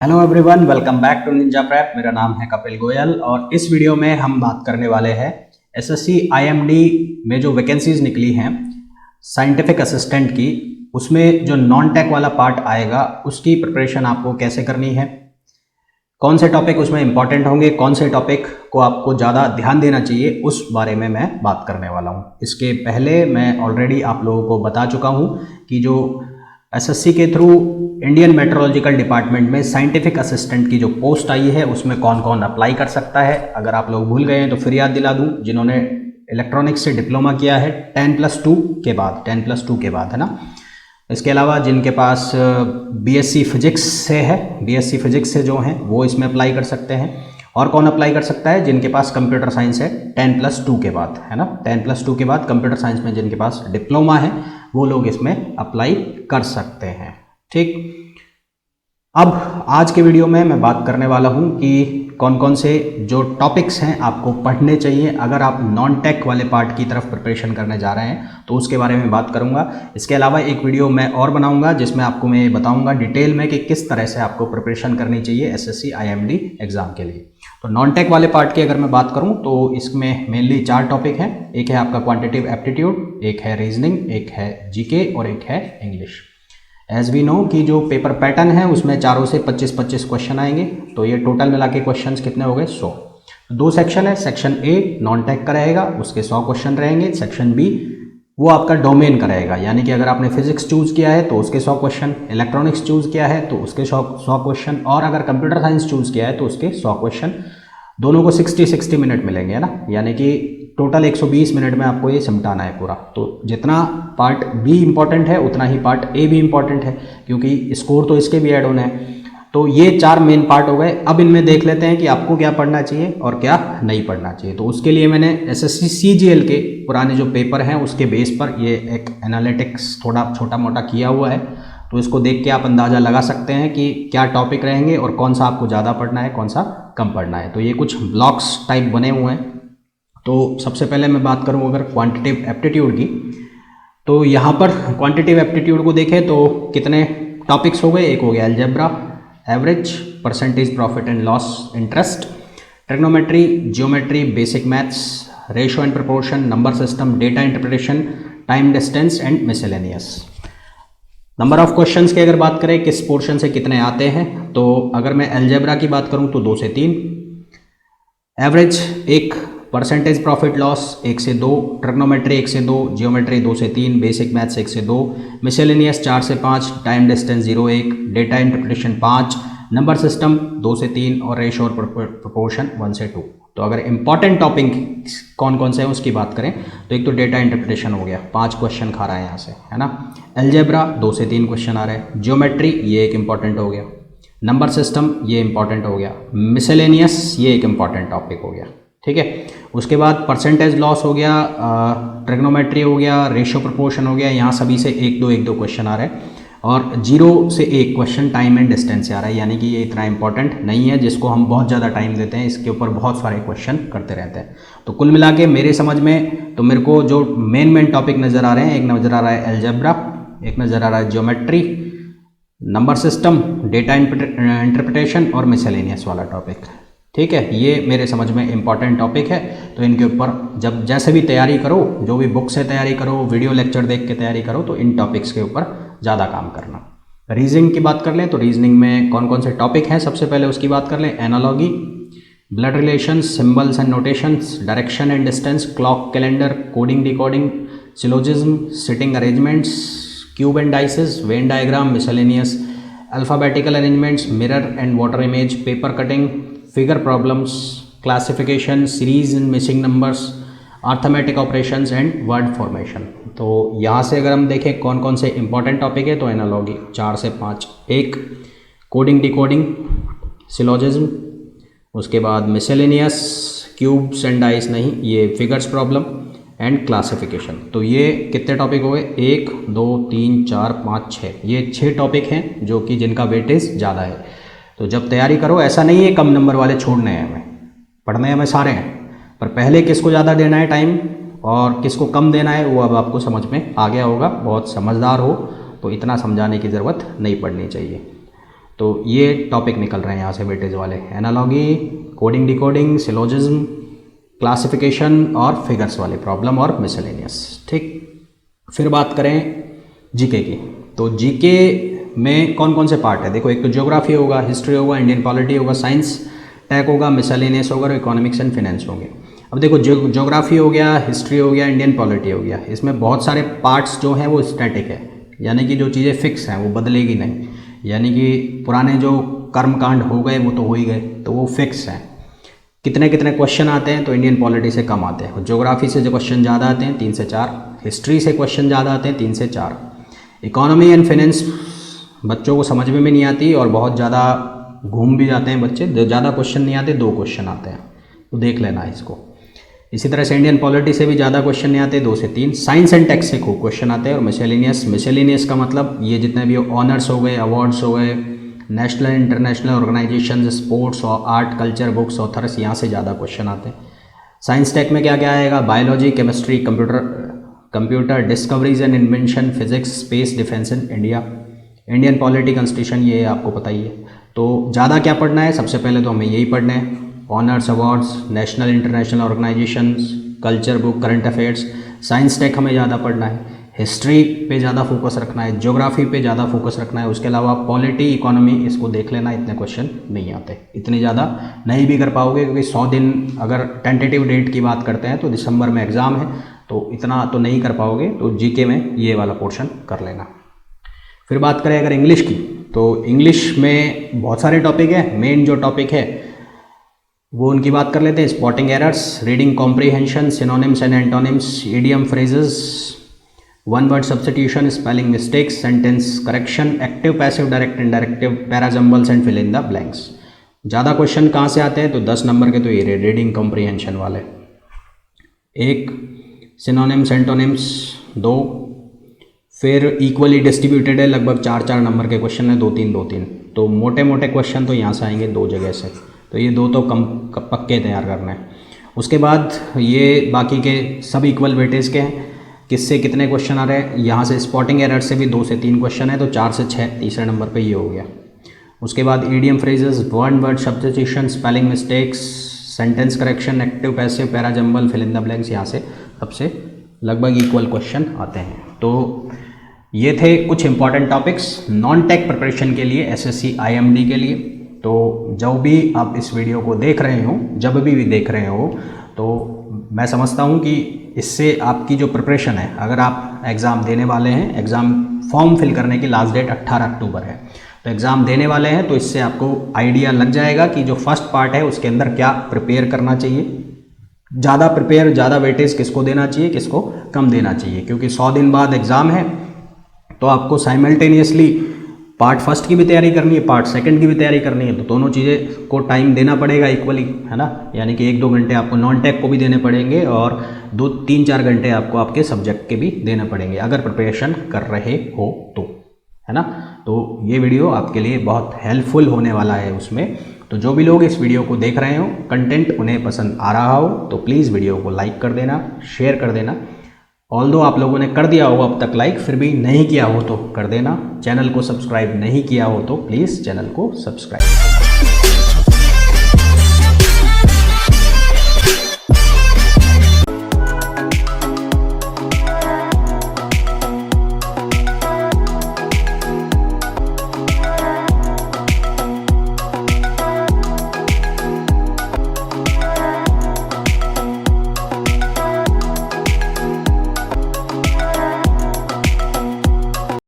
Hello everyone, welcome back to Ninja Prep. मेरा नाम है कपिल गोयल और इस वीडियो में हम बात करने वाले हैं एसएससी आईएमडी में जो वैकेंसीज निकली हैं साइंटिफिक असिस्टेंट की, उसमें जो नॉन टेक वाला पार्ट आएगा उसकी प्रिपरेशन आपको कैसे करनी है, कौन से टॉपिक उसमें इंपॉर्टेंट होंगे, कौन से टॉपिक को आपको ज़्यादा ध्यान देना चाहिए, उस बारे में मैं बात करने वाला हूँ। इसके पहले मैं ऑलरेडी आप लोगों को बता चुका हूँ कि जो एसएससी के थ्रू इंडियन मेट्रोलॉजिकल डिपार्टमेंट में साइंटिफिक असिस्टेंट की जो पोस्ट आई है उसमें कौन कौन अप्लाई कर सकता है। अगर आप लोग भूल गए हैं तो फिर याद दिला दूं, जिन्होंने इलेक्ट्रॉनिक्स से डिप्लोमा किया है 10+2 के बाद, 10+2 के बाद है ना। इसके अलावा जिनके पास बीएससी फिजिक्स से है, बीएससी फिजिक्स से जो हैं वो इसमें अप्लाई कर सकते हैं। और कौन अप्लाई कर सकता है? जिनके पास कंप्यूटर साइंस है 10+2 के बाद, है ना। 10+2 के बाद कंप्यूटर साइंस में जिनके पास डिप्लोमा है वो लोग इसमें अप्लाई कर सकते हैं। ठीक, अब आज के वीडियो में मैं बात करने वाला हूं कि कौन कौन से जो टॉपिक्स हैं आपको पढ़ने चाहिए अगर आप नॉन टेक वाले पार्ट की तरफ प्रिपरेशन करने जा रहे हैं, तो उसके बारे में बात करूंगा। इसके अलावा एक वीडियो मैं और बनाऊंगा जिसमें आपको मैं बताऊंगा डिटेल में कि किस तरह से आपको प्रिपरेशन करनी चाहिए एसएससी आईएमडी एग्जाम के लिए। तो नॉन टेक वाले पार्ट की अगर मैं बात करूं तो इसमें मेनली 4 टॉपिक हैं। एक है आपका क्वांटिटेटिव एप्टीट्यूड, एक है रीजनिंग, एक है जीके और एक है इंग्लिश। एज वी नो कि जो पेपर पैटर्न है उसमें चारों से 25-25 क्वेश्चन आएंगे, तो ये टोटल मिला के क्वेश्चन कितने हो गए? 100। 2 सेक्शन है, सेक्शन ए नॉन टेक का रहेगा, उसके 100 क्वेश्चन रहेंगे। सेक्शन बी वो आपका डोमेन का रहेगा, यानी कि अगर आपने फिजिक्स चूज़ किया है तो उसके 100 क्वेश्चन, इलेक्ट्रॉनिक्स चूज़ किया है तो उसके 100 क्वेश्चन, और अगर कंप्यूटर साइंस चूज़ किया है तो उसके 100 क्वेश्चन। दोनों को 60-60 मिनट मिलेंगे, है ना, यानी कि टोटल 120 मिनट में आपको ये सिमटाना है पूरा। तो जितना पार्ट बी इंपॉर्टेंट है उतना ही पार्ट ए भी इंपॉर्टेंट है, क्योंकि स्कोर तो इसके भी ऐड होना है। तो ये 4 मेन पार्ट हो गए। अब इनमें देख लेते हैं कि आपको क्या पढ़ना चाहिए और क्या नहीं पढ़ना चाहिए। तो उसके लिए मैंने एसएससी सीजीएल के पुराने जो पेपर हैं उसके बेस पर ये एक एनालिटिक्स थोड़ा छोटा मोटा किया हुआ है, तो इसको देख के आप अंदाज़ा लगा सकते हैं कि क्या टॉपिक रहेंगे और कौन सा आपको ज़्यादा पढ़ना है, कौन सा कम पढ़ना है। तो ये कुछ ब्लॉक्स टाइप बने हुए हैं। तो सबसे पहले मैं बात करूं अगर क्वांटिटेटिव एप्टीट्यूड की, तो यहाँ पर क्वांटिटेटिव एप्टीट्यूड को देखें तो कितने टॉपिक्स हो गए? एक हो गया algebra, average, percentage profit and loss, interest, trigonometry, geometry, basic maths, ratio and proportion, number system, data interpretation, time distance and miscellaneous. Number of questions की अगर बात करें किस पोर्शन से कितने आते हैं, तो अगर मैं अलजेब्रा की बात करूं तो 2 से 3, एवरेज 1, परसेंटेज प्रॉफिट लॉस 1 से 2, ट्रिग्नोमेट्री 1 से 2, जियोमेट्री 2 से 3, बेसिक मैथ्स 1 से 2, मिसलेनियस 4 से 5, time distance 0-1, data interpretation 5, number system 2 से 3 और रेशियो और प्रोपोर्शन 1 से 2। तो अगर इंपॉर्टेंट टॉपिक कौन कौन से हैं उसकी बात करें तो एक तो डेटा इंटरप्रिटेशन हो गया, 5 क्वेश्चन खा रहा है यहाँ से, है ना। अलजेब्रा 2 से 3 क्वेश्चन आ रहे हैं, जियोमेट्री ये एक इंपॉर्टेंट हो गया, नंबर सिस्टम ये इंपॉर्टेंट हो गया, मिसलेनियस ये एक इंपॉर्टेंट टॉपिक हो गया, ठीक है। उसके बाद परसेंटेज लॉस हो गया, ट्रिग्नोमेट्री हो गया, रेशियो प्रोपोर्शन हो गया, यहाँ सभी से 1-2 क्वेश्चन आ रहे हैं, और 0 से 1 क्वेश्चन टाइम एंड डिस्टेंस से आ रहा है, यानी कि ये इतना इंपॉर्टेंट नहीं है जिसको हम बहुत ज़्यादा टाइम देते हैं, इसके ऊपर बहुत सारे क्वेश्चन करते रहते हैं। तो कुल मिला के मेरे समझ में तो मेरे को जो मेन टॉपिक नज़र आ रहे हैं, एक नज़र आ रहा है अलजेब्रा, एक नज़र आ रहा है geometry, number system, data interpretation और मिसलेनियस वाला टॉपिक, ठीक है। ये मेरे समझ में इंपॉर्टेंट टॉपिक है। तो इनके ऊपर जब जैसे भी तैयारी करो, जो भी बुक से तैयारी करो, वीडियो लेक्चर देख के तैयारी करो, तो इन टॉपिक्स के ऊपर ज़्यादा काम करना। रीजनिंग की बात कर लें तो रीजनिंग में कौन कौन से टॉपिक हैं, सबसे पहले उसकी बात कर लें। Analogy, blood relations, symbols and notations, direction and distance, clock calendar, coding decoding, syllogism, sitting arrangements, cube and dices, Venn diagram, miscellaneous, alphabetical arrangements, mirror and water image, paper cutting, figure problems, classification, series in missing numbers, arithmetic operations and word formation. तो यहाँ से अगर हम देखें कौन कौन से important topic है, तो एनालॉगी 4 से 5, एक कोडिंग डिकोडिंग, सिलोजिज्म, उसके बाद मिसलेनियस, क्यूब्स एंड डाइस नहीं, ये फिगर्स प्रॉब्लम एंड क्लासिफिकेशन। तो ये कितने टॉपिक हो गए? 1, 2, 3, 4, 5, 6, ये 6 टॉपिक हैं जो कि जिनका वेटेज ज़्यादा है। तो जब तैयारी करो, ऐसा नहीं है कम नंबर वाले छोड़ने हैं हमें, पढ़ने हमें सारे हैं, पर पहले किसको ज़्यादा देना है टाइम और किसको कम देना है वो अब आपको समझ में आ गया होगा। बहुत समझदार हो तो इतना समझाने की ज़रूरत नहीं पड़नी चाहिए। तो ये टॉपिक निकल रहे हैं यहाँ से वेटेज वाले, analogy, coding decoding, syllogism, classification और फिगर्स वाले प्रॉब्लम और मिसलेनियस। ठीक, फिर बात करें जीके की, तो जीके में कौन कौन से पार्ट है? देखो, एक तो ज्योग्राफी होगा, हिस्ट्री होगा, इंडियन पॉलिटी होगा, साइंस टैग होगा, मिसलेनियस होगा और इकोनॉमिक्स एंड फिनेंस होंगे। अब देखो, ज्योग्राफी हो गया, हिस्ट्री हो गया, इंडियन पॉलिटी हो गया, इसमें बहुत सारे पार्ट्स जो हैं वो स्टैटिक है, यानी कि जो चीज़ें फिक्स हैं वो बदलेगी नहीं, यानी कि पुराने जो कर्मकांड हो गए वो तो हो ही गए, तो वो फिक्स हैं। कितने कितने क्वेश्चन आते हैं? तो इंडियन पॉलिटी से कम आते हैं, ज्योग्राफी से जो क्वेश्चन ज़्यादा आते हैं 3 से 4, हिस्ट्री से क्वेश्चन ज़्यादा आते हैं 3 से 4, इकोनॉमी एंड फिनेंस बच्चों को समझ में भी नहीं आती और बहुत ज़्यादा घूम भी जाते हैं बच्चे, ज़्यादा क्वेश्चन नहीं आते, 2 क्वेश्चन आते हैं, तो देख लेना इसको। इसी तरह से इंडियन पॉलिटी से भी ज़्यादा क्वेश्चन नहीं आते, 2 से 3, साइंस एंड टेक्स से खूब क्वेश्चन आते हैं, और मिसलेनियस का मतलब ये जितने भी ऑनर्स हो गए, अवार्ड्स हो गए, नेशनल इंटरनेशनल ऑर्गेनाइजेशन, स्पोर्ट्स और आर्ट कल्चर बुक्स ऑथर्स, यहाँ से ज़्यादा क्वेश्चन आते हैं। साइंस टेक में क्या क्या आएगा? Biology, chemistry, computer discoveries and invention, physics, space, defence in India, Indian polity, constitution, ये आपको पता ही है। तो ज़्यादा क्या पढ़ना है? सबसे पहले तो हमें यही पढ़ना है, honours, awards, national international organisations, culture book, current affairs. Science tech हमें ज़्यादा पढ़ना है, हिस्ट्री पे ज़्यादा फोकस रखना है, ज्योग्राफी पे ज़्यादा फोकस रखना है, उसके अलावा पॉलिटी, इकोनॉमी, इसको देख लेना, इतने क्वेश्चन नहीं आते, इतने ज़्यादा नहीं भी कर पाओगे, क्योंकि 100 दिन अगर टेंटेटिव डेट की बात करते हैं तो दिसंबर में एग्ज़ाम है, तो इतना तो नहीं कर पाओगे, तो जीके में ये वाला पोर्शन कर लेना। फिर बात करें अगर इंग्लिश की, तो इंग्लिश में बहुत सारे टॉपिक है, मेन जो टॉपिक है वो उनकी बात कर लेते हैं। Spotting errors, reading comprehension, synonyms and antonyms, idiom phrases, one word substitution, spelling mistakes, sentence correction, active, passive, direct, indirective, parajumbles and fill in the blanks. ज़्यादा क्वेश्चन कहाँ से आते हैं? तो 10 नंबर के तो ये रीडिंग कॉम्प्रीहेंशन वाले, 1, सिनोनिम्स एंटोनिम्स 2, फिर इक्वली डिस्ट्रीब्यूटेड है, लगभग 4-4 नंबर के क्वेश्चन है, 2-3, तो मोटे मोटे क्वेश्चन तो यहाँ से आएंगे 2 जगह से, तो ये 2 तो पक्के तैयार करना है। उसके बाद ये बाकी के सब इक्वल वेटेज के हैं, किससे कितने क्वेश्चन आ रहे हैं, यहाँ से स्पॉटिंग एरर से भी 2 से 3 क्वेश्चन है, तो 4 से 6 तीसरे नंबर पे ये हो गया। उसके बाद idiom phrases, one word substitution, spelling mistakes, sentence correction, active, passive, parajumble, fill in the blanks, यहाँ से सबसे लगभग इक्वल क्वेश्चन आते हैं। तो ये थे कुछ important topics non tech preparation के लिए, एसएससी आईएमडी के लिए। तो जब भी आप इस वीडियो को देख रहे हो, जब भी देख रहे हो, तो मैं समझता हूँ कि इससे आपकी जो प्रिपरेशन है, अगर आप एग्ज़ाम देने वाले हैं, एग्ज़ाम फॉर्म फिल करने की लास्ट डेट 18 अक्टूबर है, तो एग्ज़ाम देने वाले हैं, तो इससे आपको आइडिया लग जाएगा कि जो फर्स्ट पार्ट है उसके अंदर क्या प्रिपेयर करना चाहिए, ज़्यादा प्रिपेयर, ज़्यादा वेटेज किसको देना चाहिए, किसको कम देना चाहिए, क्योंकि 100 दिन बाद एग्ज़ाम है, तो आपको साइमल्टेनियसली पार्ट फर्स्ट की भी तैयारी करनी है, पार्ट सेकंड की भी तैयारी करनी है, तो दोनों चीज़ें को टाइम देना पड़ेगा इक्वली, है ना। यानी कि 1-2 घंटे आपको नॉन टेक को भी देने पड़ेंगे और 2-3-4 घंटे आपको आपके सब्जेक्ट के भी देने पड़ेंगे, अगर प्रिपरेशन कर रहे हो तो, है ना। तो ये वीडियो आपके लिए बहुत हेल्पफुल होने वाला है उसमें। तो जो भी लोग इस वीडियो को देख रहे हो, कंटेंट उन्हें पसंद आ रहा हो, तो प्लीज़ वीडियो को लाइक कर देना, शेयर कर देना। ऑल्दो आप लोगों ने कर दिया होगा अब तक लाइक, फिर भी नहीं किया हो तो कर देना। चैनल को सब्सक्राइब नहीं किया हो तो प्लीज़ चैनल को सब्सक्राइब।